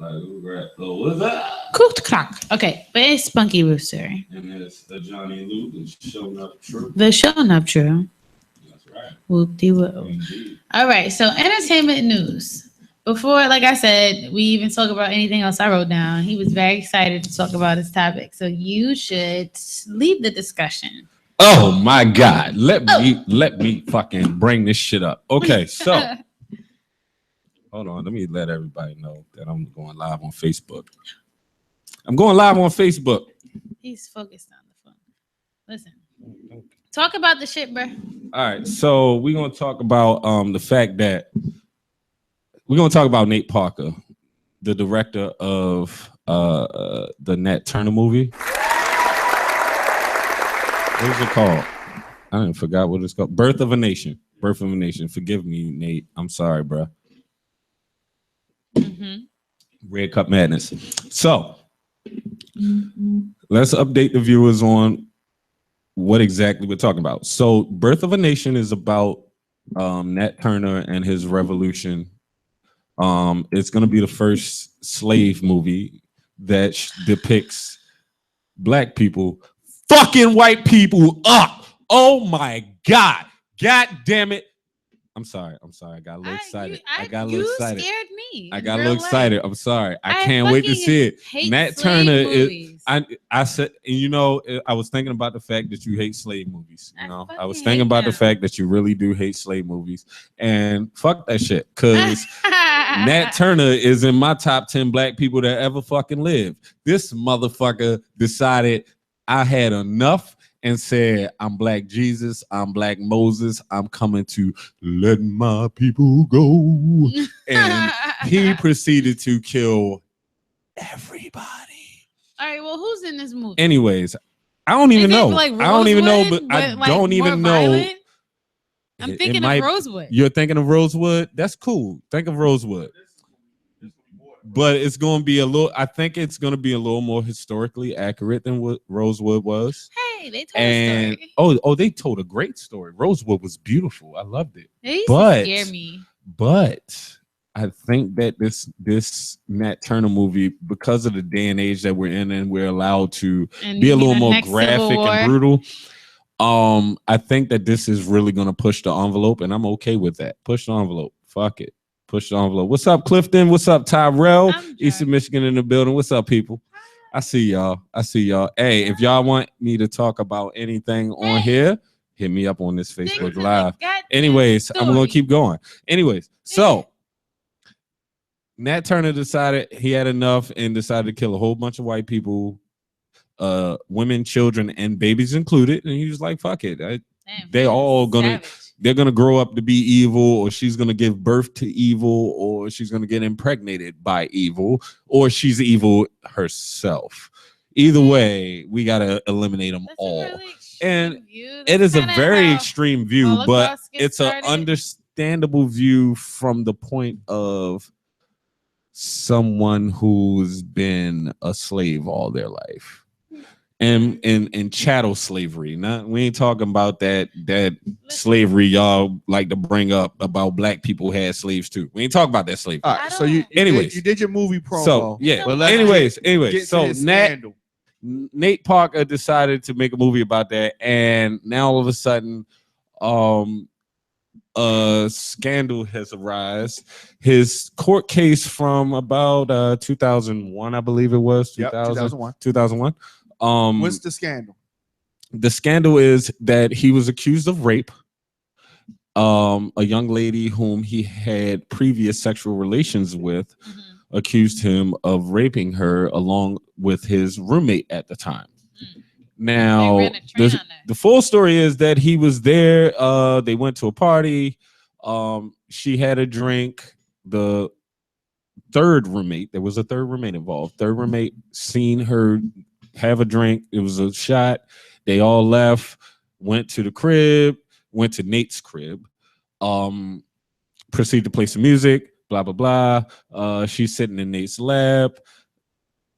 What's up? Cooked clock. Okay, but it's Spunky Rooster. And it's the Johnny Lou, the Show Up True. The Show Up True. That's right. Whoop-de-whoop. All right, so entertainment news. Before, like I said, we even talk about anything else I wrote down, he was very excited to talk about his topic. So you should lead the discussion. Oh my God. Let me fucking bring this shit up. Okay, so hold on. Let me let everybody know that I'm going live on Facebook. I'm going live on Facebook. He's focused on the phone. Listen. Talk about the shit, bro. All right. So we're going to talk about the fact that we're going to talk about Nate Parker, the director of the Nat Turner movie. What is it called? I didn't forgot what it's called. Birth of a Nation. Birth of a Nation. Forgive me, Nate. I'm sorry, bro. Red Cup Madness. So let's update the viewers on what exactly we're talking about. So Birth of a Nation is about Nat Turner and his revolution. It's going to be the first slave movie that depicts black people fucking white people up. Oh my God. God damn it. I'm sorry. I got a little excited. I got a little excited. You scared me. I got a little excited. I'm sorry. I can't wait to see it. Nat Turner is. I said, you know, I was thinking about the fact that you hate slave movies. You know, I was thinking about the fact that you really do hate slave movies, and fuck that shit. Cause Nat Turner is in my top 10 black people that ever fucking lived. This motherfucker decided I had enough and said, I'm Black Jesus, I'm Black Moses, I'm coming to let my people go. And he proceeded to kill everybody. All right, well, who's in this movie? Anyways, I don't even know. Like I don't even know, but I don't even know. Violent? I'm thinking of Rosewood. You're thinking of Rosewood? That's cool. Think of Rosewood. But it's going to be I think it's going to be a little more historically accurate than what Rosewood was. Hey, they told a story. Oh, they told a great story. Rosewood was beautiful. I loved it. They used to scare me. But I think that this Nat Turner movie, because of the day and age that we're in and we're allowed to be a little more graphic and brutal, I think that this is really going to push the envelope, and I'm okay with that. Push the envelope. Fuck it. Push the envelope. What's up, Clifton? What's up, Tyrell? Eastern Michigan in the building. What's up, people? I see y'all. Hey, if y'all want me to talk about anything on here, hit me up on this Facebook Live. Anyways, I'm going to keep going. Anyways, so Nat Turner decided he had enough and decided to kill a whole bunch of white people, women, children, and babies included. And he was like, fuck it. They're all going to... They're going to grow up to be evil, or she's going to give birth to evil, or she's going to get impregnated by evil, or she's evil herself. Either way, we got to eliminate them all. And it is a very extreme view, but it's an understandable view from the point of someone who's been a slave all their life. And chattel slavery. We ain't talking about that slavery y'all like to bring up about black people had slaves too. We ain't talking about that slavery. All right, so you did your movie promo. So yeah. Well, anyways. So Nate Parker decided to make a movie about that, and now all of a sudden, a scandal has arisen. His court case from about 2001, I believe it was. 2001. What's the scandal? The scandal is that he was accused of rape. A young lady whom he had previous sexual relations with accused him of raping her along with his roommate at the time. Now, the full story is that he was there. They went to a party. She had a drink. The third roommate, there was a third roommate involved. Third roommate seen her have a drink. It was a shot. They all left, went to the crib, went to Nate's crib, proceeded to play some music, blah, blah, blah. She's sitting in Nate's lap.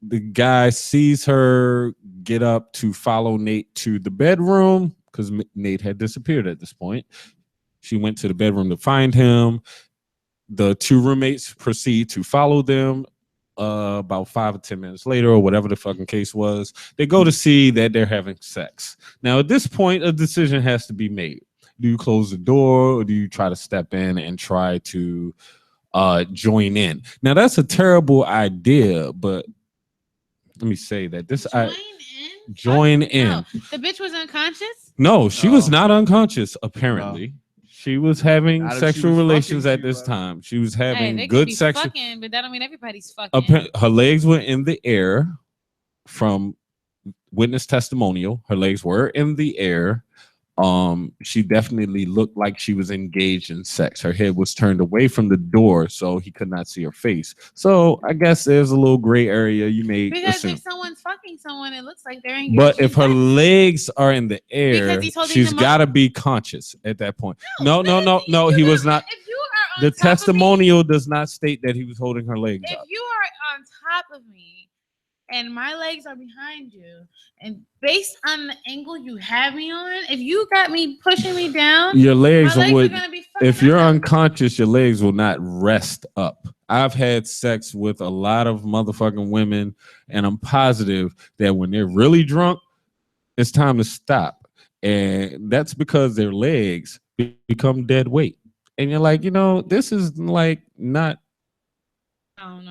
The guy sees her get up to follow Nate to the bedroom because Nate had disappeared at this point. She went to the bedroom to find him. The two roommates proceed to follow them. about 5 or 10 minutes later, or whatever the fucking case was, they go to see that they're having sex. Now, at this point, a decision has to be made. Do you close the door, or do you try to step in and try to join in? Now, that's a terrible idea, but let me say that join in. No. The bitch was unconscious? No, she was not unconscious, apparently. No. She was having sexual relations at this time. She was having good sex. Fucking, but that don't mean everybody's fucking. Her legs were in the air from witness testimonial. Her legs were in the air. She definitely looked like she was engaged in sex. Her head was turned away from the door, so he could not see her face. So I guess there's a little gray area you may assume. If someone's fucking someone, it looks like they're engaged. But if her legs are in the air, she's got to be conscious at that point. No. He was not. If you are on the testimonial does not state that he was holding her legs up. If you are on top of me and my legs are behind you, and based on the angle you have me on, if you got me pushing me down, your legs would. If you're unconscious, your legs will not rest up. I've had sex with a lot of motherfucking women, and I'm positive that when they're really drunk, it's time to stop, and that's because their legs become dead weight. And you're like, this is like not.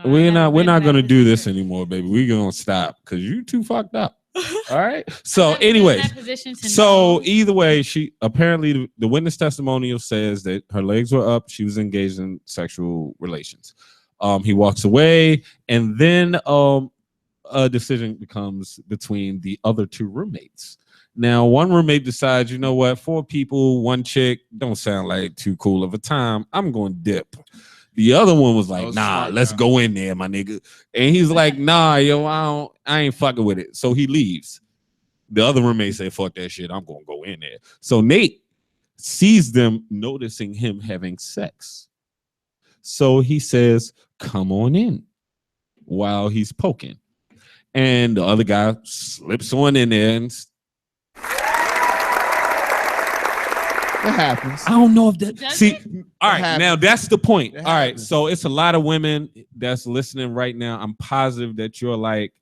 We're not gonna do this anymore, baby. We're gonna stop because you too fucked up. All right. So, anyways, either way, she apparently the witness testimonial says that her legs were up. She was engaged in sexual relations. He walks away, and then a decision becomes between the other two roommates. Now, one roommate decides, 4 people, 1 chick, don't sound like too cool of a time. I'm going to dip. The other one was like, let's go in there, my nigga. And he's like, nah, yo, I ain't fucking with it. So he leaves. The other roommate say, fuck that shit. I'm going to go in there. So Nate sees them noticing him having sex. So he says, come on in while he's poking. And the other guy slips on in there and it happens. I don't know if that. All right, now that's the point. All right, so it's a lot of women that's listening right now. I'm positive that you're like,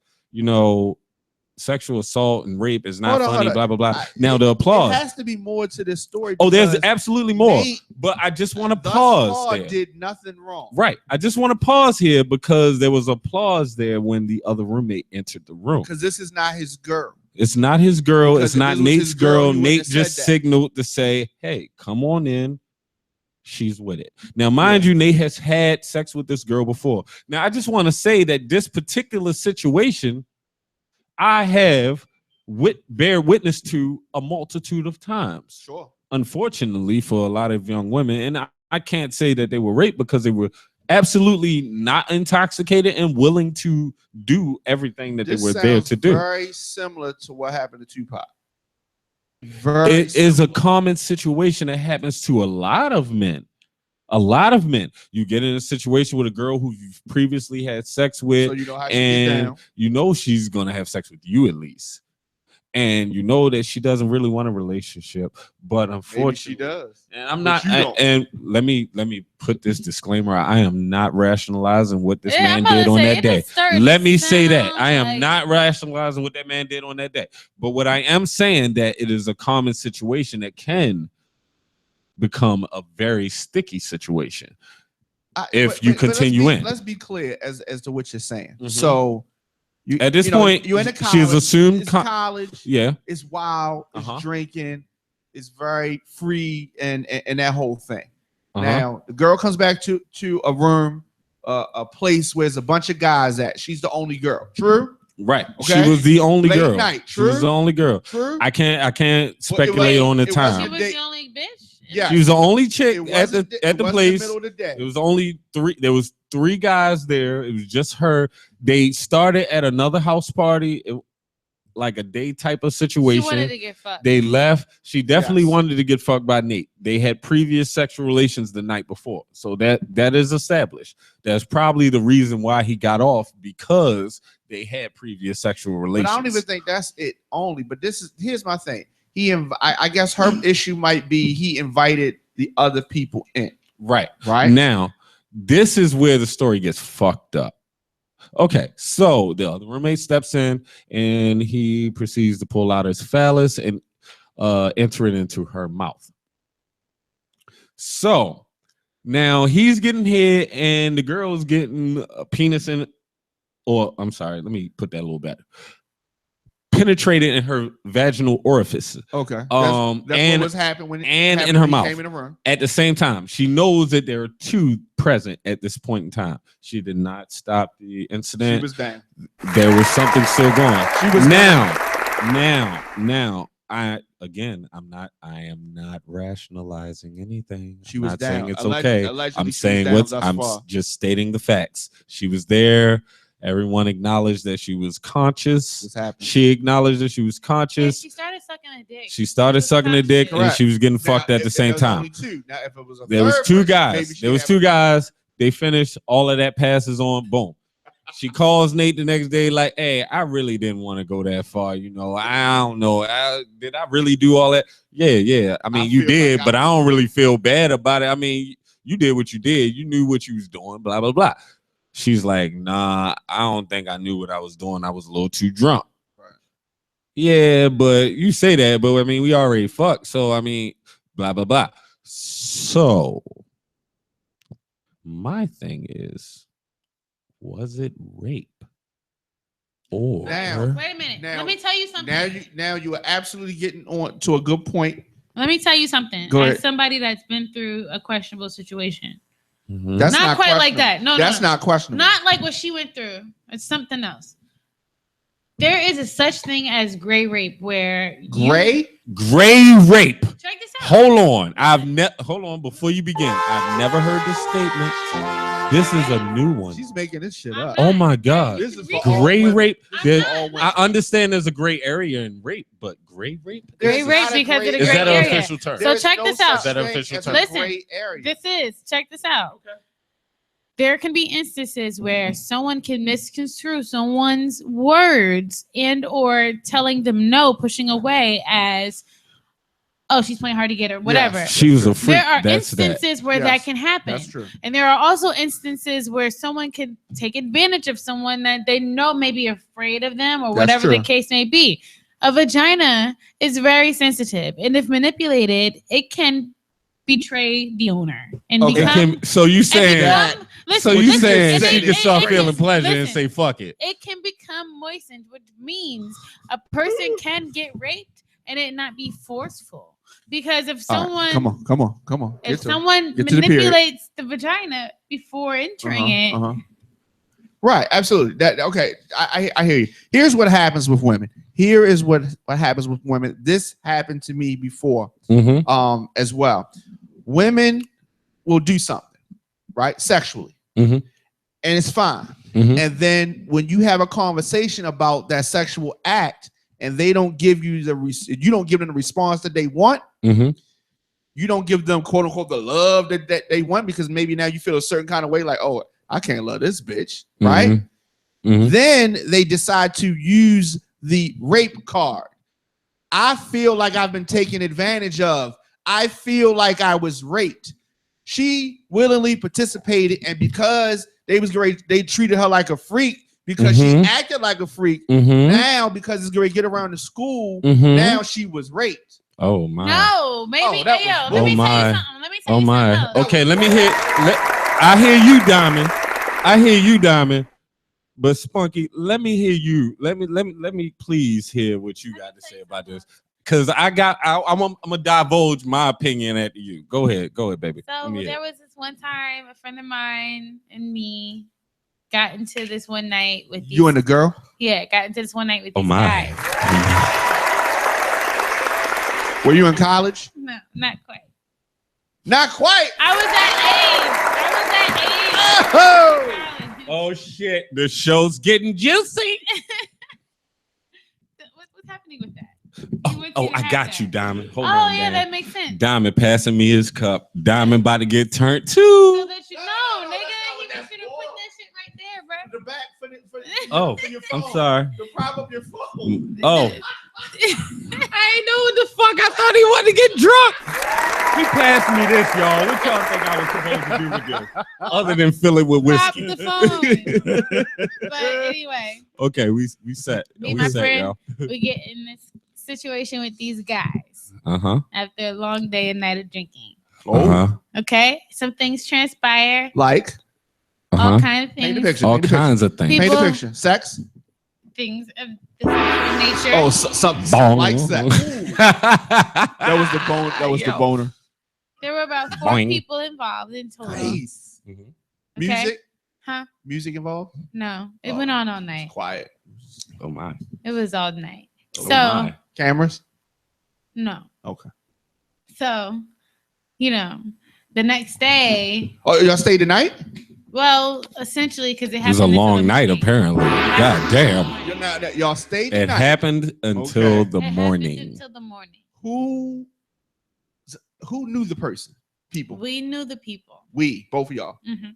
sexual assault and rape is not funny, blah, blah, blah. Now the applause. There has to be more to this story. Oh, there's absolutely more. But I just want to pause there. Did nothing wrong. Right. I just want to pause here because there was applause there when the other roommate entered the room. Because this is not his girl. It's not his girl. It's not Nate's girl. Nate just signaled to say, hey, come on in. She's with it. Now, mind you, Nate has had sex with this girl before. Now, I just want to say that this particular situation, I have bear witness to a multitude of times. Sure. Unfortunately, for a lot of young women, and I can't say that they were raped because they were absolutely not intoxicated and willing to do everything that they were there to do. Very similar to what happened to Tupac. It is a common situation that happens to a lot of men. A lot of men. You get in a situation with a girl who you've previously had sex with, so you know how she's gonna have sex with you at least. And you know that she doesn't really want a relationship, but unfortunately she does. And I'm not. And let me put this disclaimer out. I am not rationalizing what this man did on that day. Let me say that I am not rationalizing what that man did on that day. But what I am saying that it is a common situation that can become a very sticky situation if you continue in. Let's be clear as to what you're saying. Mm-hmm. So. At this point, you're in a college. She's assumed college. Yeah, it's wild. It's drinking. It's very free, and that whole thing. Now the girl comes back to a room, a place where there's a bunch of guys at. She's the only girl. True. Right. Okay? She was the only girl. Night. True. She was the only girl. True. I can't speculate on the time. She was the only bitch. Yeah. She was the only chick at the place. The middle of the day. It was only 3. There was 3 guys there. It was just her. They started at another house party, like a day type of situation. She wanted to get fucked. They left. She definitely wanted to get fucked by Nate. They had previous sexual relations the night before. So that is established. That's probably the reason why he got off, because they had previous sexual relations. But I don't even think that's it only. But here's my thing. I guess her issue might be he invited the other people in. Right. Now, this is where the story gets fucked up. Okay, so the other roommate steps in and he proceeds to pull out his phallus and enter it into her mouth. So now he's getting hit and the girl is getting a penis in, or I'm sorry, let me put that a little better. Penetrated in her vaginal orifice. Okay. That's and what was happening when and in her mouth. Came in the room. At the same time, she knows that there are two present at this point in time. She did not stop the incident. She was down. There was something still going. She was now. I am not rationalizing anything. She was not down. saying it's okay. I'm saying I'm far. just stating the facts. She was there. Everyone acknowledged that she was conscious. She acknowledged that she was conscious. Yeah, she started sucking a dick. She started sucking a dick, and she was getting fucked at the same time. There was two guys. They finished. All of that passes on. Boom. She calls Nate the next day like, hey, I really didn't want to go that far. You know, I don't know. Did I really do all that? Yeah. I mean, you did, but I don't really feel bad about it. I mean, you did what you did. You knew what you was doing, blah, blah, blah. She's like, nah, I don't think I knew what I was doing. I was a little too drunk. Right. Yeah, but you say that, but I mean, we already fucked. So, I mean, blah, blah, blah. So, my thing is, was it rape? Or now, wait a minute. Let me tell you something. Now you are absolutely getting on to a good point. Let me tell you something. As somebody that's been through a questionable situation. Mm-hmm. That's not quite like that. No, that's not questionable. Not like what she went through. It's something else. There is a such thing as gray rape where gray rape. Check this out. Hold on. Hold on before you begin. I've never heard this statement. This is a new one. She's making this shit up. Oh my God. This is gray rape. I understand there's a gray area in rape, but gray rape? Gray rape because of the gray area. Is that an official term? So check this out. Is that an official term? Listen, check this out. Okay. There can be instances where someone can misconstrue someone's words and or telling them no, pushing away as, oh, she's playing hard to get her, whatever. Yes, she was a freak. There are instances where that can happen. That's true. And there are also instances where someone can take advantage of someone that they know may be afraid of them or whatever the case may be. A vagina is very sensitive. And if manipulated, it can betray the owner. And so you saying that? Listen, she can start feeling pleasure and say fuck it. It can become moistened, which means a person can get raped and it not be forceful. Because if someone come on. If someone manipulates the vagina before entering it. Right, absolutely. I hear you. Here's what happens with women. Here is what happens with women. This happened to me before as well. Women will do something, right? Sexually. And it's fine. And then when you have a conversation about that sexual act and they don't give you you don't give them the response that they want, you don't give them quote unquote the love that they want, because maybe now you feel a certain kind of way like, oh, I can't love this bitch, right? Then they decide to use the rape card. I feel like I've been taken advantage of. I feel like I was raped. She willingly participated, and because they treated her like a freak because she acted like a freak. Now, because it's going to get around to school, now she was raped. Oh my! No, maybe. Let me tell you something. Oh my! Okay, let me hear. I hear you, Diamond. But Spunky, let me hear you. Let me please hear what you got to say about this. Because I'm gonna divulge my opinion at you. Go ahead, baby. So there was this one time a friend of mine and me got into this one night with you and the girl. Yeah, got into this one night with these guys. Were you in college? No, not quite. Not quite. I was that age. Oh shit! The show's getting juicy. What's happening with that? I got you, Diamond. Hold on, yeah, man. that makes sense. Diamond passing me his cup. Diamond about to get turned too. So that you know, nigga, he wants you to put that shit right there, bro. The back for your phone. I'm sorry. To prop up your phone. Oh. I ain't know what the fuck. I thought he wanted to get drunk. He passed me this, y'all. What y'all think I was supposed to do with this? Other than fill it with whiskey. Prop the phone. But anyway. Okay, we set. Me and my friend, y'all. We get in this situation with these guys. After a long day and night of drinking. Okay, some things transpire. Like? All kinds of things. Paint the picture. All kinds of things. Paint the picture. Sex? Things of the sexual nature. Oh, something like sex. That was the bone. That was the boner. There were about 4 people involved in total. Nice. Okay? Music? Huh? Music involved? No, it went on all night. Quiet. Oh my. It was all night. My. Cameras? No. Okay. So, the next day. Oh, y'all stayed the night? Well, essentially, because it was a long night, apparently. God damn. Y'all stayed the night. It happened until the morning. Until the morning. Who knew the person? People. We knew the people. Both of y'all. Mm-hmm.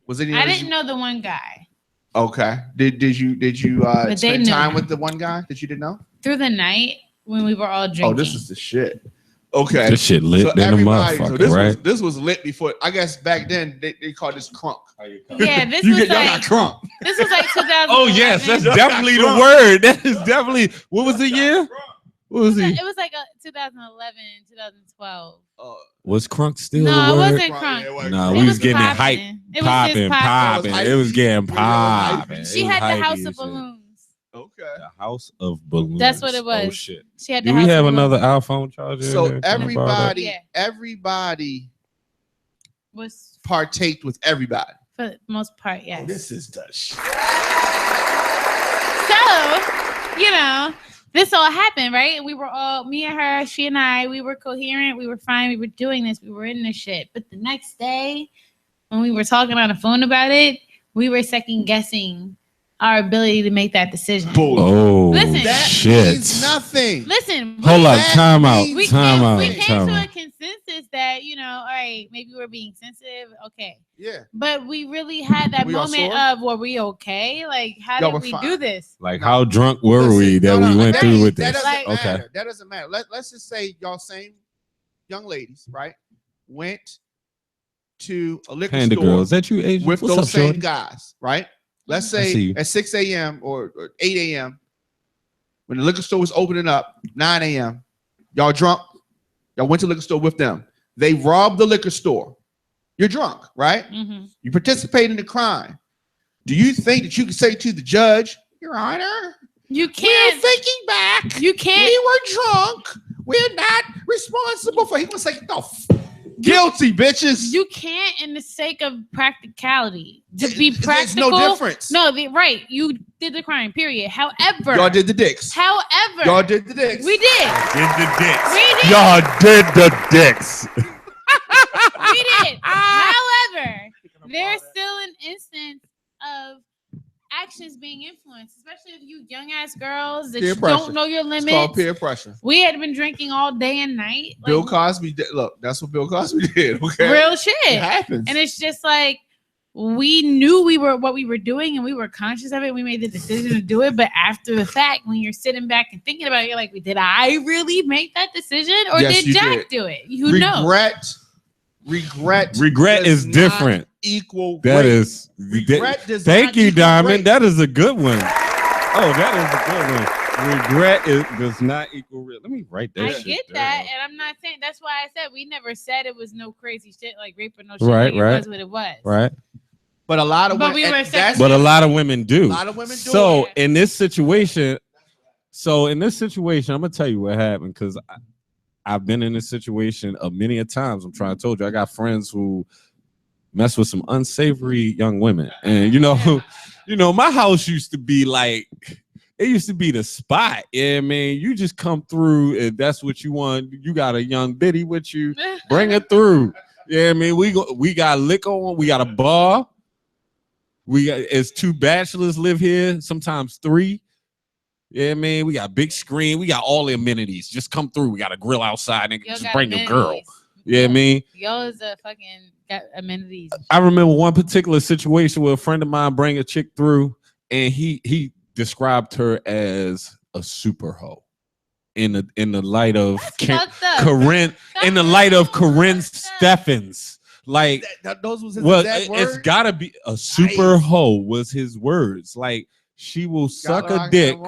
Was it? I didn't know the one guy. Okay. Did you spend time with the one guy that you didn't know? Through the night when we were all drinking. Oh, this is the shit. Okay. This shit lit in the motherfucker, right? This was lit before. I guess back then they called this crunk. Yeah, this was like crunk. This was like 2000. Oh yes, that's definitely the word. That is definitely. What was the year? What was he? It was like 2011, 2012. Was crunk still? No, the word? It wasn't crunk. No, we was getting it hype, popping. It was getting popping. She had the house of balloons. Okay. The house of balloons. That's what it was. Oh shit. She had Do we have another iPhone charger? So everybody was partaked with everybody. For the most part, yes. Oh, this is the shit. So, this all happened, right? We were all, me and her, she and I, we were coherent. We were fine. We were doing this. We were in this shit. But the next day, when we were talking on the phone about it, we were second guessing our ability to make that decision. Oh, listen, that shit. means nothing. Listen. Hold up. Time out. We came to a consensus that, all right, maybe we're being sensitive. Okay. Yeah. But we really had that moment of, were we okay? Like, how did we do this? Like, how drunk were we that we went through with this? Okay. That doesn't matter. Let's just say y'all same young ladies, right? Went to a liquor Panda store. Girl. Is that you, Asian? With What's those up, same shorty? guys, right? Let's say at 6 a.m. or 8 a.m. when the liquor store was opening up, 9 a.m. Y'all drunk. Y'all went to the liquor store with them. They robbed the liquor store. You're drunk, right? Mm-hmm. You participate in the crime. Do you think that you can say to the judge, Your Honor, you can't. We're thinking back. You can't. We were drunk. We're not responsible for. He was like, no. Guilty, bitches. You can't, in the sake of practicality, to be practical. There's no difference. No, right. You did the crime, period. However, y'all did the dicks. However, y'all did the dicks. We did. Did the dicks. We did. Y'all did the dicks. We did. However, there's still an instance of actions being influenced, especially if you young ass girls that you don't know your limits. It's called peer pressure. We had been drinking all day and night. Bill Cosby did. Look, that's what Bill Cosby did. Okay, real shit. It happens, and it's just like we knew what we were doing, and we were conscious of it. We made the decision to do it, but after the fact, when you're sitting back and thinking about it, you're like, "Did I really make that decision, or did Jack do it?" Who knows? Regret is different. Equal. That is. Regret does Thank you, Diamond. Weight. That is a good one. Oh, that is a good one. Regret does not equal real. Let me write that. I shit get down. that, and I'm not saying that's why I said we never said it was no crazy shit like rape or no shit. Right, like right. It was what it was. Right. But a lot of but women. But a lot of women do. A lot of women do. So in this situation, I'm gonna tell you what happened because I've been in this situation many a times. I'm trying to tell you, I got friends who mess with some unsavory young women, and my house used to be like, it used to be the spot. Yeah, man, you just come through if that's what you want. You got a young biddy with you, bring her through. Yeah, I mean, we got liquor on, we got a bar. It's 2 bachelors live here, sometimes 3. Yeah, man, we got big screen. We got all the amenities. Just come through. We got a grill outside and just bring your girl. Yeah, I mean, y'all is a fucking got amenities. I remember one particular situation where a friend of mine bring a chick through. and he described her as a super hoe in the light of Corinne, in the light of Corinne Steffens. Like those was his exact words? It's gotta be a super hoe was his words. Like she will suck a dick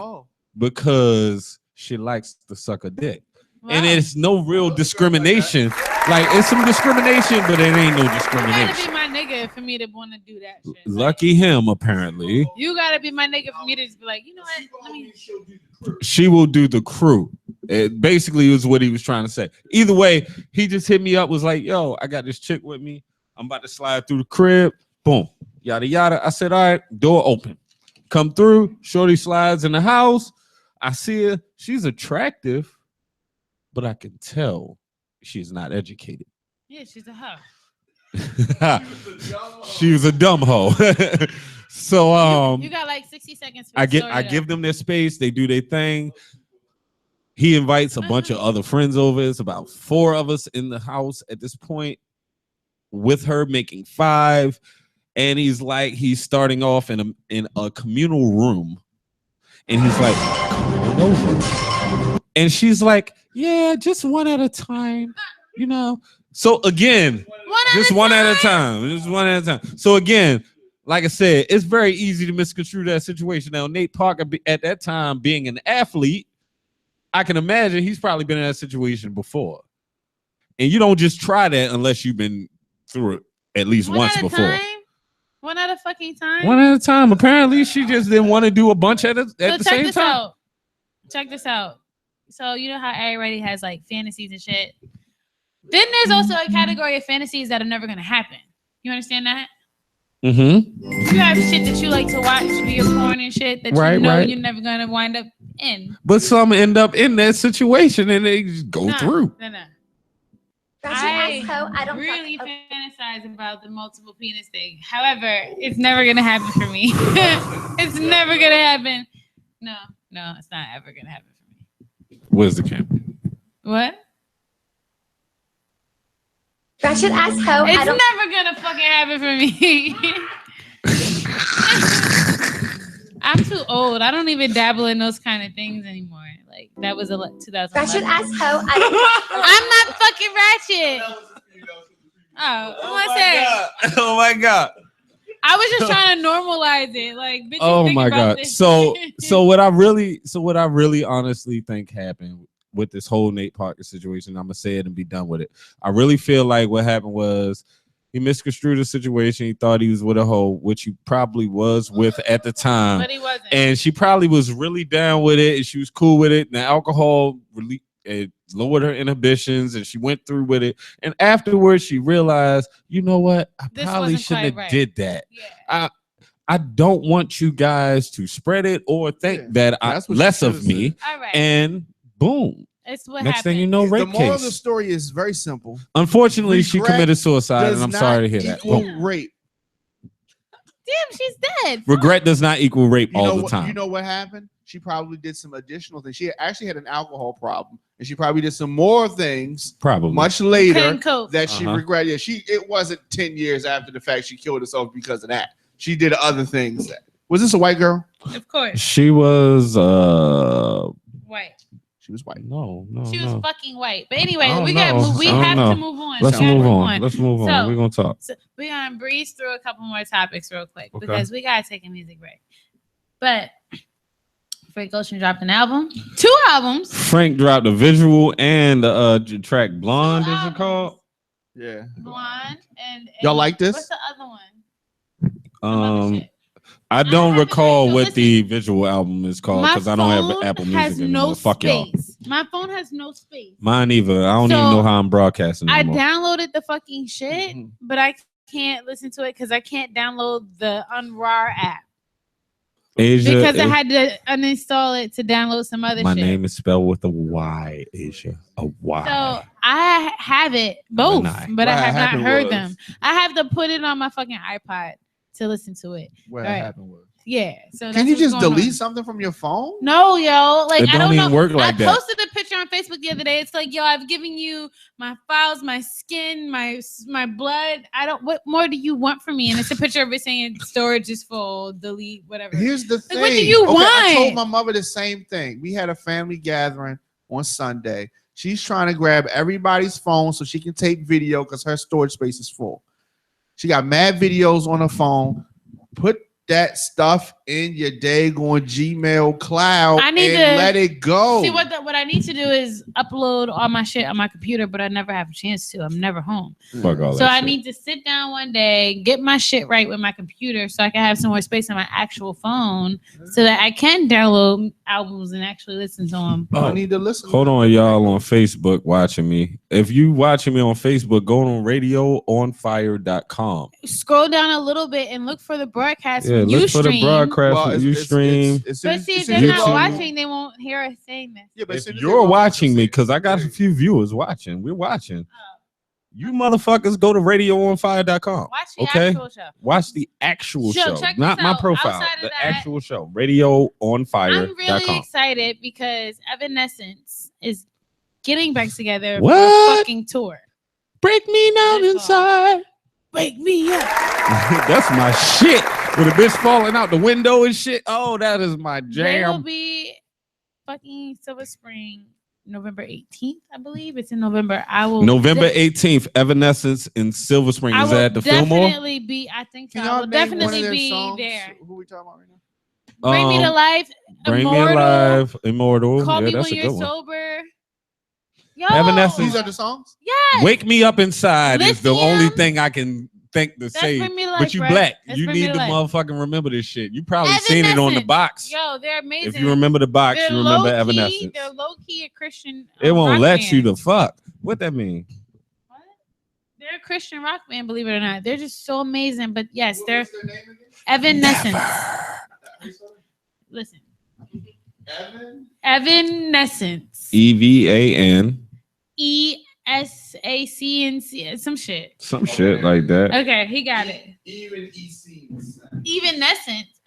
because she likes to suck a dick. Wow. And it's no real discrimination. Like it's some discrimination, but it ain't no discrimination. You gotta be my nigga for me to want to do that shit. Lucky him, apparently. You gotta be my nigga for me to just be like, you know what? She will do the crew. It basically was what he was trying to say. Either way, he just hit me up, was like, yo, I got this chick with me. I'm about to slide through the crib. Boom. Yada yada. I said, all right, door open. Come through. Shorty slides in the house. I see her. She's attractive, but I can tell she's not educated. Yeah, she's a hoe. She was a dumb hoe. So you got like 60 seconds. I give them their space. They do their thing. He invites a bunch of other friends over. It's about 4 of us in the house at this point, with her making 5. And he's starting off in a communal room, and he's like, come on over. And she's like, yeah, just one at a time, you know. So again, just one at a time. So again, like I said, it's very easy to misconstrue that situation. Now, Nate Parker, at that time, being an athlete, I can imagine he's probably been in that situation before. And you don't just try that unless you've been through it at least once before. One at a fucking time? One at a time. Apparently, she just didn't want to do a bunch at the same time. Check this out. So, you know how everybody has like fantasies and shit? Then there's also a category of fantasies that are never going to happen. You understand that? Mm-hmm. You have shit that you like to watch via porn and shit that you know you're never going to wind up in. But some end up in that situation and they just go through. No. I don't really fantasize about the multiple penis thing. However, it's never going to happen for me. It's never going to happen. No, it's not ever going to happen for me. Where's the camera? What? Ratchet ass hoe. It's never gonna fucking happen for me. I'm too old. I don't even dabble in those kind of things anymore. Like that was 2011. Ratchet ass hoe. I'm not fucking ratchet. Oh my god. I was just trying to normalize it. Like, bitches oh think my about god. This. So what I really honestly think happened with this whole Nate Parker situation, I'm gonna say it and be done with it. I really feel like what happened was he misconstrued the situation. He thought he was with a hoe, which he probably was with at the time, but he wasn't. And she probably was really down with it, and she was cool with it. And the alcohol really lowered her inhibitions, and she went through with it. And afterwards, she realized, you know what? I probably shouldn't have did that. Yeah. I don't want you guys to spread it or think that less of me. All right. And boom. It's what Next happened. thing you know, rape The moral case. of the story is very simple. Unfortunately, she committed suicide, and I'm sorry to hear that. Rape. Damn, she's dead. Regret does not equal rape all the time. You know what happened? She probably did some additional things. She actually had an alcohol problem, and she probably did some more things much later that she regretted. It wasn't 10 years after the fact she killed herself because of that. She did other things. Was this a white girl? Of course. She was white. She was white. No. She was fucking white. But anyway, we have to move on. Let's move on. So, we're gonna talk. So we're gonna breeze through a couple more topics real quick because we gotta take a music break. But Frank Ocean dropped an album, 2 albums. Frank dropped a visual and the track Blonde, is it called? Yeah. Blonde and y'all like this? What's the other one? I don't recall what the visual album is called because I don't have Apple Music anymore. Fuck y'all. My phone has no space. Mine either. I don't even know how I'm broadcasting anymore. I downloaded the fucking shit, but I can't listen to it because I can't download the Unrar app. Because I had to uninstall it to download some other shit. My name is spelled with a Y, Asia. A Y. So I have it both, but I have not heard them. I have to put it on my fucking iPod to listen to it. What happened was Yeah. So can you just delete something from your phone? No, yo. Like, I don't even know. Work like I posted a picture on Facebook the other day. It's like, yo, I've given you my files, my skin, my blood. What more do you want from me? And it's a picture of it saying storage is full, delete, whatever. Here's the thing. What do you want? I told my mother the same thing. We had a family gathering on Sunday. She's trying to grab everybody's phone so she can take video because her storage space is full. She got mad videos on her phone. Put that stuff in your daggone Gmail cloud and let it go. See, what I need to do is upload all my shit on my computer, but I never have a chance to. I'm never home. So I need to sit down one day, get my shit right with my computer so I can have some more space on my actual phone so that I can download albums and actually listen to them. I need to listen. Hold on, y'all on Facebook watching me. If you watching me on Facebook, go on radioonfire.com. Scroll down a little bit and look for the broadcast. Yeah, look for the broadcast when you stream. But see, if they're not watching, they won't hear us saying this. Yeah, but if you're watching me, because I got a few viewers watching. We're watching. You motherfuckers go to radioonfire.com. Watch the actual show. Watch the actual show. Not my profile. The actual show. Radioonfire.com. I'm really excited because Evanescence is getting back together for a fucking tour. Break me down inside. Wake me up. That's my shit. With a bitch falling out the window and shit. Oh, that is my jam. They will be fucking Silver Spring November 18th, I believe. It's in November. November 18th, Evanescence in Silver Spring. Is that at the Fillmore? Definitely be. I think so. I will definitely be there. Who we talking about right now? Bring Me to Life. Bring Me Alive. Immortal. Call Me When You're Sober. Yo. Evanescence. These are the songs? Yes. Wake Me Up Inside is the only thing I can think to say. But you black. You need to motherfucking remember this shit. You probably seen it on the box. Yo, they're amazing. If you remember the box, you remember Evanescence. They're low-key a Christian It won't let band. you the fuck. What that mean? What? They're a Christian rock band, believe it or not. They're just so amazing. But yes, they're Evanescence. Listen. Evanescence. EVAN. ESACNC, some shit. Some shit like that. Okay, he got it.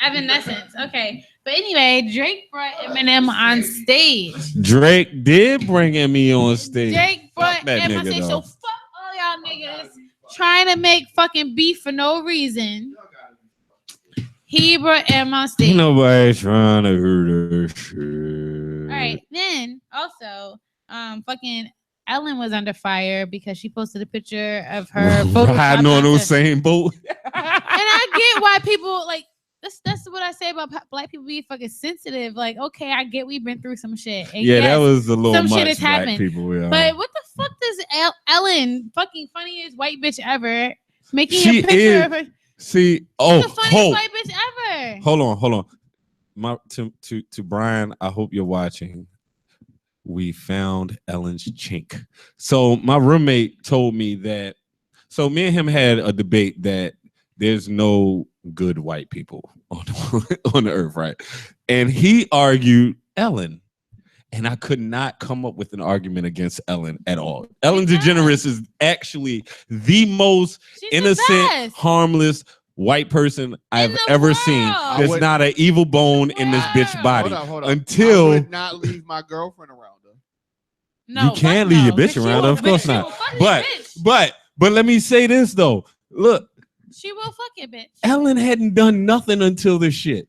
Evanescence. Okay. But anyway, Drake brought Eminem on stage. Drake did bring me on stage. Drake brought Eminem on stage. So fuck all y'all niggas trying to make fucking beef for no reason. He brought Eminem on stage. Nobody's trying to hurt her shit. All right. Then also, fucking Ellen was under fire because she posted a picture of her riding on those same boat. And I get why people like that's what I say about black people being fucking sensitive. Like, okay, I get we've been through some shit. And yeah, yes, that was a little some much. Shit has happened. People, yeah. But what the fuck does Ellen, fucking funniest white bitch ever, making a picture of her? See, the funniest white bitch ever. Hold on. To Brian, I hope you're watching. We found Ellen's chink. So my roommate told me that. So me and him had a debate that there's no good white people on the earth, right? And he argued Ellen. And I could not come up with an argument against Ellen at all. Ellen DeGeneres is actually the most innocent, harmless white person I've ever seen. There's not an evil bone in this bitch body. Hold on. Until I would not leave my girlfriend around her. No, you can't leave your bitch around her. Of course not. But let me say this though. Look, she will fuck your bitch. Ellen hadn't done nothing until this shit.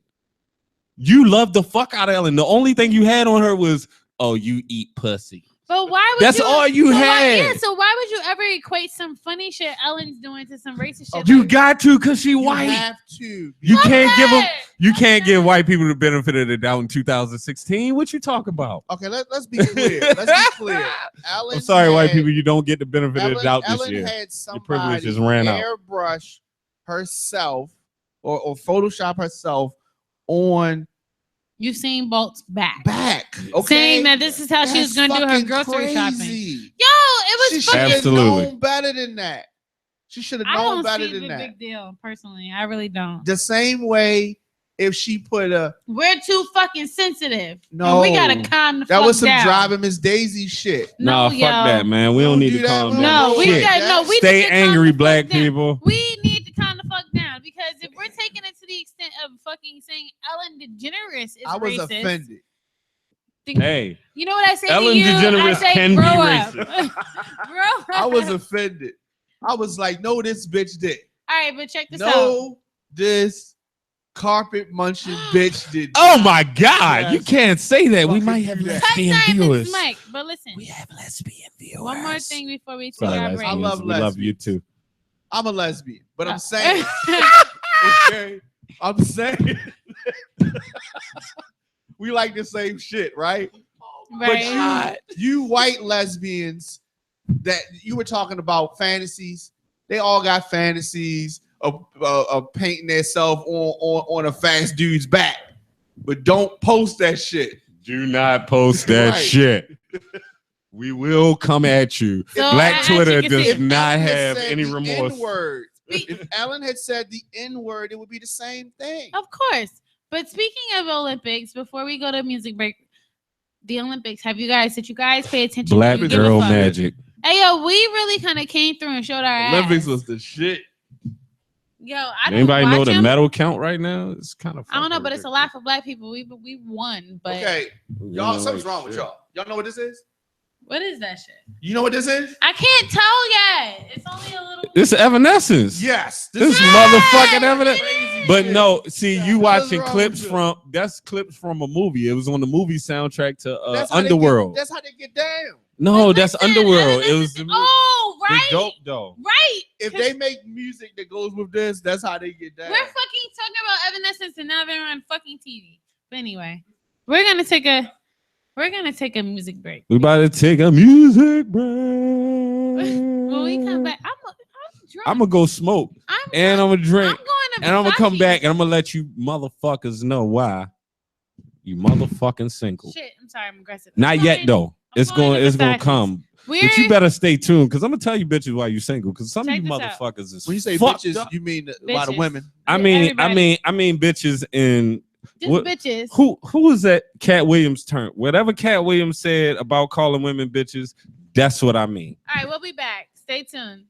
You loved the fuck out of Ellen. The only thing you had on her was, oh, you eat pussy. But why would That's all you had. So why would you ever equate some funny shit Ellen's doing to some racist shit? You got to, because she white. You have to. You can't give them. You can't give white people the benefit of the doubt in 2016. What you talk about? Okay, let's be clear. Let's be clear. I'm sorry, white people. You don't get the benefit of the doubt this year. Ellen had somebody privilege just ran out. Airbrush herself or Photoshop herself on Usain Bolt's back. Okay. Saying that this is how she was going to do her grocery shopping. Yo, it was fucking... She should have known better than that. She should have known better than that. I don't see the big deal, personally. I really don't. The same way if she put a... We're too fucking sensitive. No. We got to calm the fuck down. That was some driving Miss Daisy shit. No, fuck that, man. We don't need to calm down. No, we got Stay angry, black people. We need to calm the fuck down, because if we're taking it to the extent of fucking saying Ellen DeGeneres is I was racist, offended. Hey, you know what I say Ellen to you? DeGeneres I say, can grow be up. racist. Grow up. I was offended. I was like, no, this bitch did. All right, but check this out. No, this carpet munching bitch did. Oh my God, Yes. you can't say that. We Fucking might have do that. lesbian Cut viewers. Mike, but listen. We have lesbian viewers. One more thing before we take Sorry, our break. I love we love you lesbians. too. I'm a lesbian, but I'm saying, okay, I'm saying, we like the same shit, right? Right. But you white lesbians that you were talking about fantasies, they all got fantasies of painting themselves on a fast dude's back, but don't post that shit. Do not post that Right. shit. We will come at you. So, Black Twitter you can does see- If not Ellen had have said any the remorse. N-word, if Ellen had said the N-word, it would be the same thing. Of course. But speaking of Olympics, before we go to music break, the Olympics, did you guys pay attention? Black Do you give a girl fuck? magic. Hey, yo, we really kind of came through and showed our Olympics ass. was the shit. Yo, I don't Anybody know watch the them. medal count right now? It's kind of. I don't know, but it's a lot for black people. We won, but Okay, y'all, something's wrong with y'all. Y'all know what this is? what is that shit? You know what this is? I can't tell yet. It's only a little. This is Evanescence. Yes. This is Yes! motherfucking Evanescence. Crazy But shit. no, see, you What's watching wrong clips with you? from that's clips from a movie. It was on the movie soundtrack to That's how they Underworld. That's how they get down. No, But that's listen, Underworld. It Evanescence- was the movie. Oh, It's right, dope though. right. If they make music that goes with this, that's how they get down. We're fucking talking about Evanescence and now they're on fucking TV. But anyway, we're gonna take a music break. We about to take a music break. When we come back, I'm drunk. I'm gonna go smoke and I'm gonna I'm drink going to and I'm gonna come Versace. back and I'm gonna let you motherfuckers know why you motherfucking single. Shit, I'm sorry, I'm aggressive. Not I'm yet going- though. I'm It's going to it's gonna Versace's. come. We're But you better stay tuned because I'm gonna tell you bitches why you single. Because some Check of you this out. motherfuckers is When you say fucked bitches, up. you mean a lot of Bitches. women. I mean Everybody. bitches in just what- bitches. who was that Cat Williams term? Whatever Cat Williams said about calling women bitches, that's what I mean. All right, we'll be back. Stay tuned.